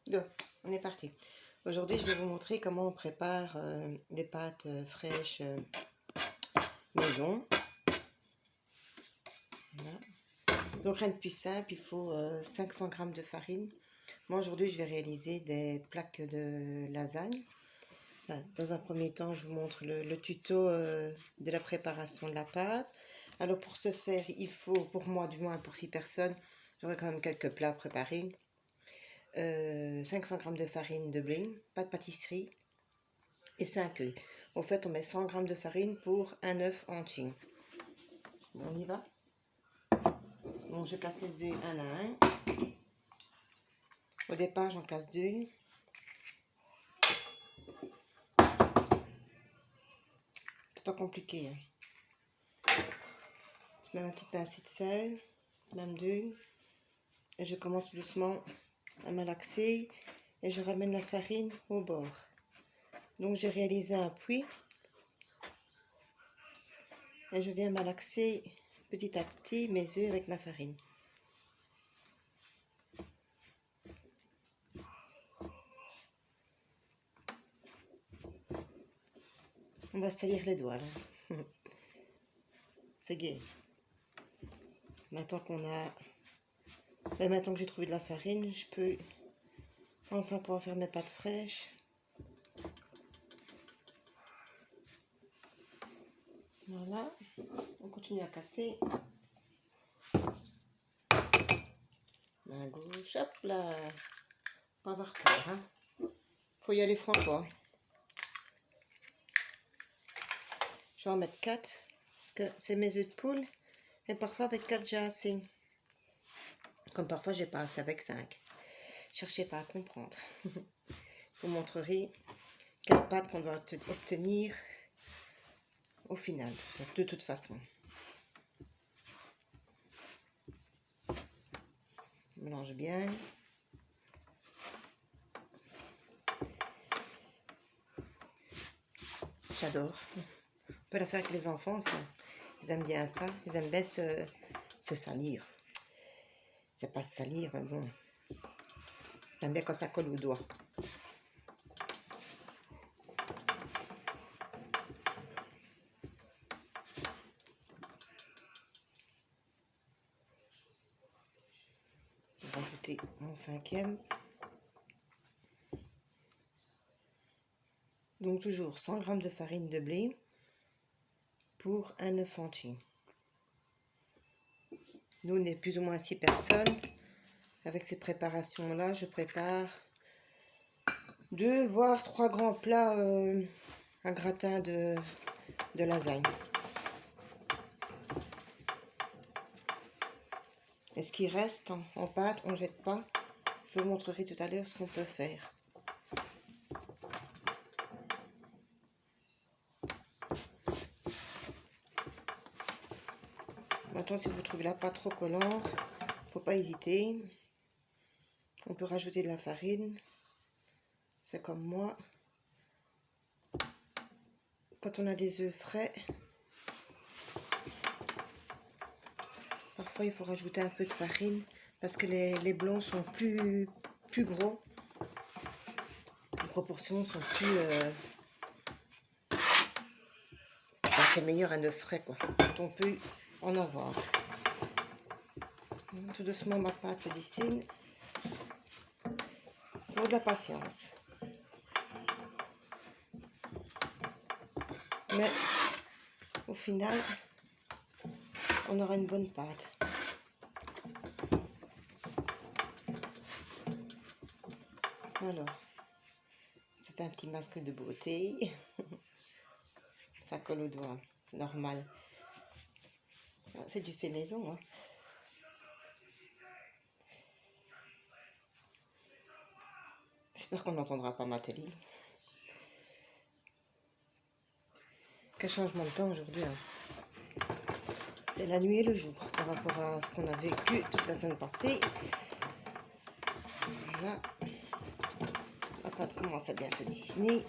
Go, on est parti. Aujourd'hui, je vais vous montrer comment on prépare des pâtes fraîches maison. Voilà. Donc rien de plus simple, il faut 500 g de farine. Moi aujourd'hui, je vais réaliser des plaques de lasagne. Enfin, dans un premier temps, je vous montre le tuto de la préparation de la pâte. Alors pour ce faire, il faut, pour moi du moins pour 6 personnes, j'aurai quand même quelques plats préparés. 500 g de farine de blé, pas de pâtisserie, et 5 œufs. En fait, on met 100 g de farine pour un œuf entier. Bon, on y va. Donc, je casse les œufs un à un. Au départ, j'en casse 2. C'est pas compliqué. Je mets ma petite pincée de sel, même 2. Et je commence doucement à malaxer. Et je ramène la farine au bord. Donc, j'ai réalisé un puits. Et je viens malaxer petit à petit mes œufs avec ma farine. On va salir les doigts là. C'est gai. Maintenant qu'on a... Mais maintenant que j'ai trouvé de la farine, je peux enfin pouvoir faire mes pâtes fraîches. Voilà. On continue à casser. Main gauche, hop là. Pas avoir peur, hein. Faut y aller franco. Je vais en mettre 4. Parce que c'est mes œufs de poule. Et parfois avec 4 j'ai assez. Comme parfois j'ai pas assez avec 5. Cherchez pas à comprendre. Je vous montrerai quelle pâte qu'on doit obtenir au final, de toute façon. On mélange bien. J'adore. On peut la faire avec les enfants aussi. Ils aiment bien ça. Ils aiment bien se salir. C'est pas se salir, mais bon. Ils aiment bien quand ça colle aux doigts. Je vais rajouter mon 5e. Donc toujours 100 g de farine de blé pour un œuf entier. Nous, on est plus ou moins 6 personnes. Avec ces préparations-là, je prépare 2 voire 3 grands plats un gratin de lasagne. Et ce qui reste en pâte, on ne jette pas. Je vous montrerai tout à l'heure ce qu'on peut faire. Maintenant, si vous trouvez la pâte trop collante, faut pas hésiter. On peut rajouter de la farine. C'est comme moi. Quand on a des œufs frais, parfois il faut rajouter un peu de farine parce que les blancs sont plus gros. Les proportions sont plus... c'est meilleur un œuf frais, quoi. Quand on peut en avoir. Tout doucement, ma pâte se dessine. Il faut de la patience. Mais au final, on aura une bonne pâte. Alors, ça fait un petit masque de beauté. Ça colle au doigt, c'est normal. C'est du fait maison, hein. J'espère qu'on n'entendra pas ma télé. Quel changement de temps aujourd'hui, hein. C'est la nuit et le jour par rapport à ce qu'on a vécu toute la semaine passée. Voilà. La pâte commence à bien se dessiner.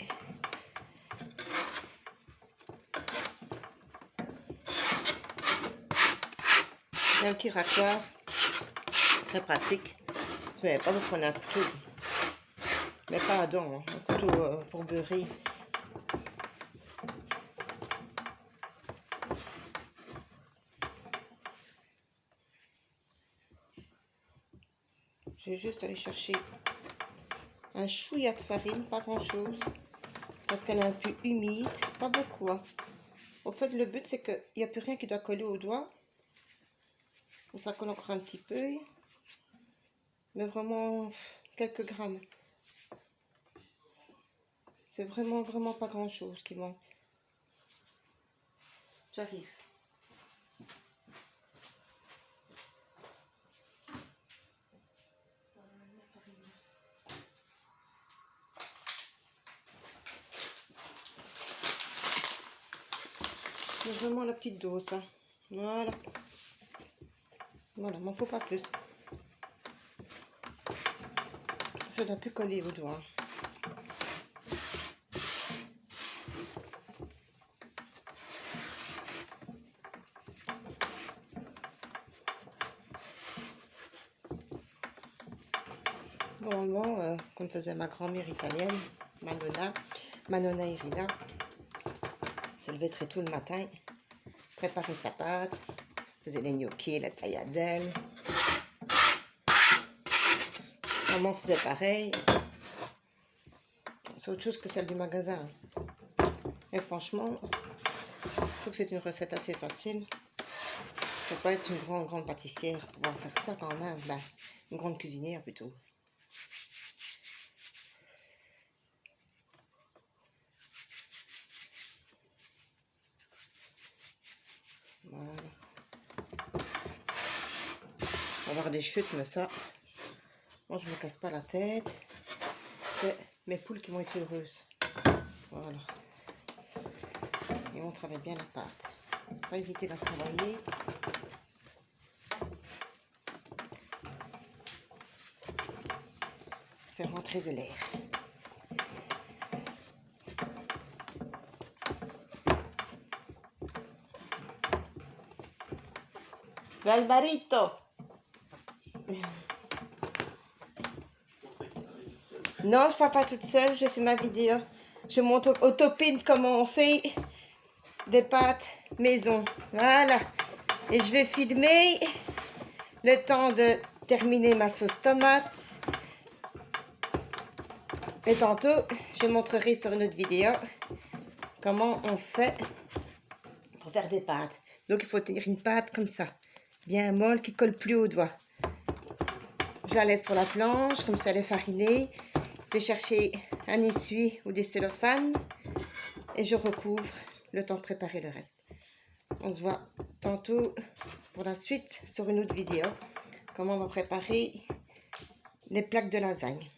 Il y a un petit racloir, ce serait pratique. Si vous n'avez pas, vous prenez un couteau. Mais pas à dents, hein, un couteau pour beurrer. Je vais juste aller chercher un chouïa de farine, pas grand chose, parce qu'elle est un peu humide, pas beaucoup. Hein. Au fait, le but c'est qu'il n'y a plus rien qui doit coller au doigt. Ça colle encore un petit peu, mais vraiment quelques grammes. C'est vraiment pas grand chose qui manque. J'arrive. C'est vraiment la petite dose. Hein. Voilà. Voilà, m'en faut pas plus. Ça doit plus coller au doigt. Normalement, comme faisait ma grand-mère italienne, Manona Irina, se levait très tôt le matin, préparer sa pâte, faisait les gnocchis, la tagliatelle. Maman faisait pareil. C'est autre chose que celle du magasin. Et franchement, je trouve que c'est une recette assez facile. Il ne faut pas être une grande pâtissière pour pouvoir faire ça quand même. Ben, une grande cuisinière plutôt. Voilà. On va avoir des chutes, mais ça, moi je me casse pas la tête. C'est mes poules qui vont être heureuses. Voilà. Et on travaille bien la pâte. Pas hésiter à travailler. Faire rentrer de l'air. Valmarito. Non, je ne pars pas toute seule, je fais ma vidéo. Je montre au Topin comment on fait des pâtes maison. Voilà. Et je vais filmer le temps de terminer ma sauce tomate. Et tantôt, je montrerai sur une autre vidéo comment on fait pour faire des pâtes. Donc, il faut tenir une pâte comme ça, bien molle, qui colle plus au doigt. Je la laisse sur la planche, comme ça elle est farinée. Je vais chercher un essuie ou des cellophanes et je recouvre le temps de préparer le reste. On se voit tantôt pour la suite sur une autre vidéo, comment on va préparer les plaques de lasagne.